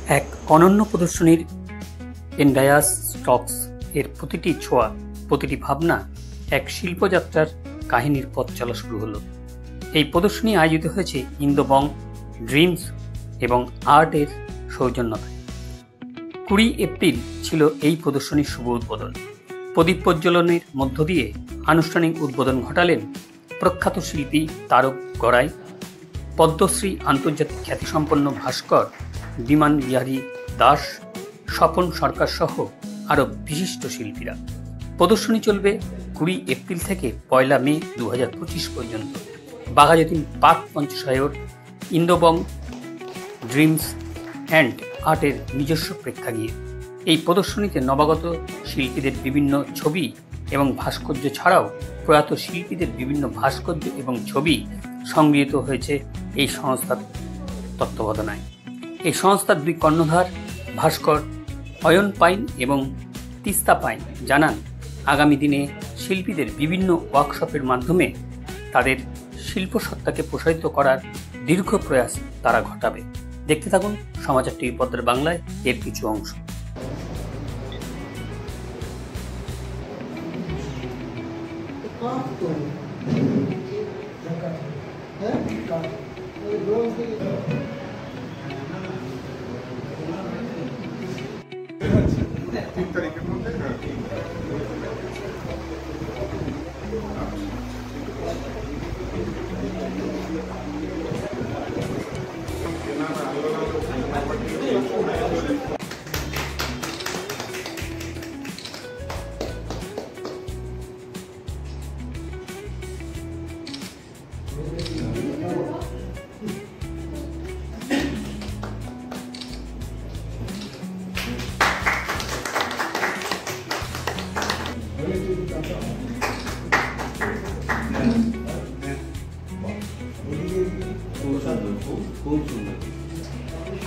এক অনন্য প্রদর্শনীর এন্ডায়াস স্টকস এর প্রতিটি ছোঁয়া, প্রতিটি ভাবনা এক শিল্পযাত্রার কাহিনীর পথ চলা শুরু হলো। এই প্রদর্শনী আয়োজিত হয়েছে ইন্দোবং ড্রিমস এবং আর্টের সৌজন্যতায়। 20 এপ্রিল ছিল এই প্রদর্শনীর শুভ উদ্বোধন। প্রদীপ প্রজ্বলনের মধ্য দিয়ে আনুষ্ঠানিক উদ্বোধন ঘটালেন প্রখ্যাত শিল্পী তারক গড়াই, পদ্মশ্রী আন্তর্জাতিক খ্যাতিসম্পন্ন ভাস্কর বিমান বিহারী দাস, স্বপন সরকার সহ আরও বিশিষ্ট শিল্পীরা। প্রদর্শনী চলবে 20 এপ্রিল থেকে 1 মে 2025 পর্যন্ত Baghajatin park Panchasayar ইন্দোবং dreams and আর্টের নিজস্ব প্রেক্ষাগৃহে। এই প্রদর্শনীতে নবাগত শিল্পীদের বিভিন্ন ছবি এবং ভাস্কর্য ছাড়াও প্রয়াত শিল্পীদের বিভিন্ন ভাস্কর্য এবং ছবি সংগৃহীত হয়েছে এই সংস্থার তত্ত্বাবধানায়। এই সংস্থার 2 কর্ণধার ভাস্কর অয়ন পাইন এবং তিস্তা পাইন জানান, আগামী দিনে শিল্পীদের বিভিন্ন ওয়ার্কশপের মাধ্যমে তাদের শিল্পসত্তাকে প্রসারিত করার দীর্ঘ প্রয়াস তারা ঘটাবে। দেখতে থাকুন সমাচার টিভি পদ্মার বাংলায় এর কিছু অংশ।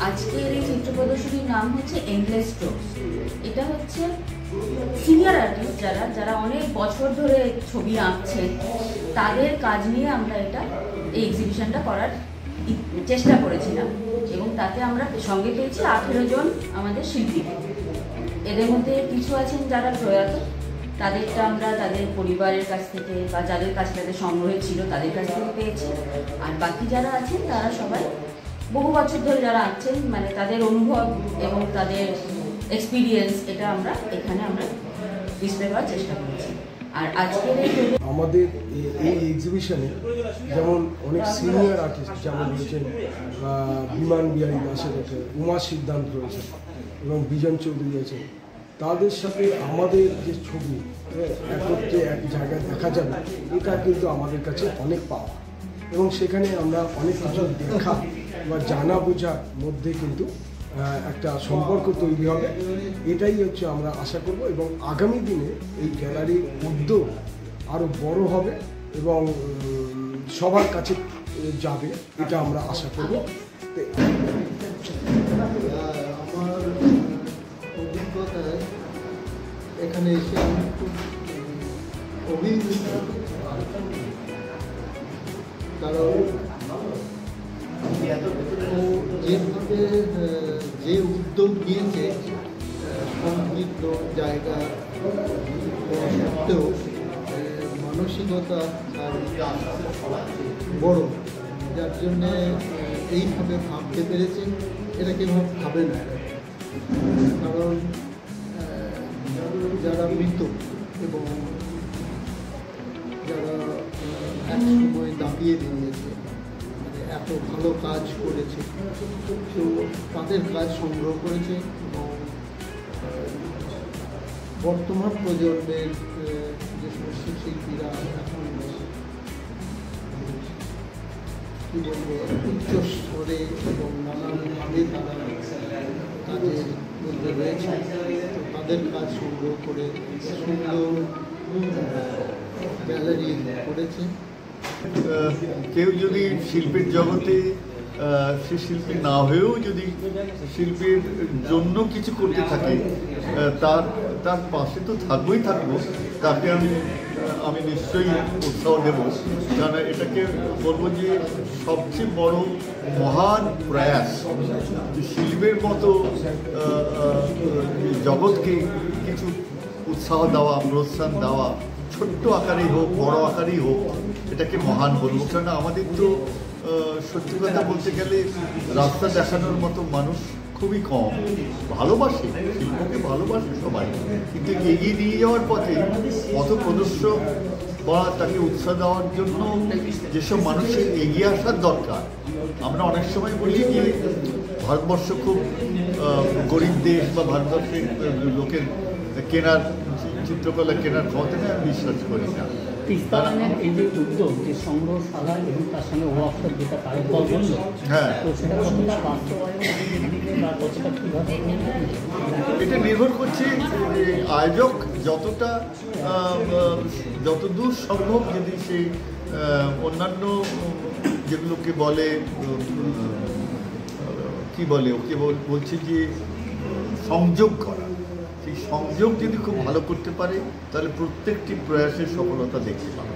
আজকের এই চিত্র প্রদর্শনীর নাম হচ্ছে এন্ডলেস স্ট্রোকস। এটা হচ্ছে সিনিয়র আর্টিস্ট যারা অনেক বছর ধরে ছবি আঁকছেন, তাদের কাজ নিয়ে আমরা এই এক্সিবিশনটা করার চেষ্টা করেছিলাম এবং তাতে আমরা সঙ্গে পেয়েছি 18 জন আমাদের শিল্পী। এদের মধ্যে কিছু আছেন যারা প্রয়াত, তাদেরটা আমরা তাদের পরিবারের কাছ থেকে বা যাদের কাছে তাদের সংগ্রহে ছিল তাদের কাছ থেকে পেয়েছি। আর বাকি যারা আছেন তারা সবাই বহু বছর ধরে যারা আছেন, মানে তাদের অনুভব এবং তাদের এক্সপিরিয়েন্স আমরা এখানে ডিসপ্লে করার চেষ্টা করেছি। আর আজকের আমাদের এই এক্সিবিশনে যেমন অনেক সিনিয়র আর্টিস্ট যেমন রয়েছেন বিমান বিহারী দাসের রয়েছে, উমা সিদ্ধান্ত রয়েছে এবং বিজন চৌধুরী রয়েছে, তাদের সাথে আমাদের যে ছবি একত্রে এক জায়গায় দেখা যাবে, এটা কিন্তু আমাদের কাছে অনেক পাওয়া এবং সেখানে আমরা অনেক কিছু দেখা বা জানা বোঝার মধ্যে কিন্তু একটা সম্পর্ক তৈরি হবে। এটাই হচ্ছে আমরা আশা করব এবং আগামী দিনে এই গ্যালারির উদ্যোগ আরও বড় হবে এবং সবার কাছে যাবে, এটা আমরা আশা করব। আমার অভিজ্ঞতায় এখানে এসে আমি খুব অভিভূত, কারণ যেভাবে যে উদ্যোগ নিয়েছে সংকীর্ণ জায়গা সত্ত্বেও মানসিকতা বড়, যার জন্যে এইভাবে ভাবতে পেরেছেন। এটা কেউ ভাবে না, কারণ যারা মৃত এবং যারা এক সময় দাপিয়ে বেরিয়েছে, এত ভালো কাজ করেছে, তো তাদের কাজ সংগ্রহ করেছে এবং বর্তমান প্রজন্মের যে সমস্ত শিল্পীরা এখন কী বলবো উচ্চ স্তরে এবং নানানভাবে তারা কাজের মধ্যে রয়েছে, তো তাদের কাজ সংগ্রহ করে সুন্দর গ্যালারি করেছে। কেউ যদি শিল্পের জগতে সে শিল্পী না হয়েও যদি শিল্পীর জন্য কিছু করতে থাকে, তার পাশে তো থাকবো। তাকে আমি আমি নিশ্চয়ই উৎসাহ দেব, কারণ এটাকে বলবো যে সবচেয়ে বড় মহান প্রয়াস শিল্পের মতো জগৎকে কিছু উৎসাহ দেওয়া, প্রোৎসাহন দেওয়া, ছোট্ট আকারেই হোক বড় আকারেই হোক, এটাকে মহান বলবো। কারণ আমাদের তো সত্যি কথা বলতে গেলে রাস্তা দেখানোর মতো মানুষ খুবই কম। ভালোবাসে শিল্পকে, ভালোবাসে সবাই, কিন্তু এগিয়ে নিয়ে যাওয়ার পথে পথ প্রদর্শক বা তাকে উৎসাহ দেওয়ার জন্য যেসব মানুষের এগিয়ে আসার দরকার। আমরা অনেক সময় বলি যে ভারতবর্ষ খুব গরিব দেশ বা ভারতবর্ষের লোকের কেনার চিত্রকলা কেনার ক্ষমতা নেই, আমি বিশ্বাস করি না। তিস্তানের এই যে উদ্যোগ, যে সংগ্রহশালা এবং তার সঙ্গে ওয়ার্কশপ যেটা কারেক্ট বলল, হ্যাঁ, তো সেটা কতটা বাস্তবায়ন বা কতটা কীভাবে? এটা নির্ভর করছে যে আয়োজক যতদূর সম্ভব যদি সেই অন্যান্য যেগুলোকে বলে কি বলে, ওকে বলছে যে সংযোগ করা, সেই সংযোগ যদি খুব ভালো করতে পারে তাহলে প্রত্যেকটি প্রয়াসের সফলতা দেখতে পাবে।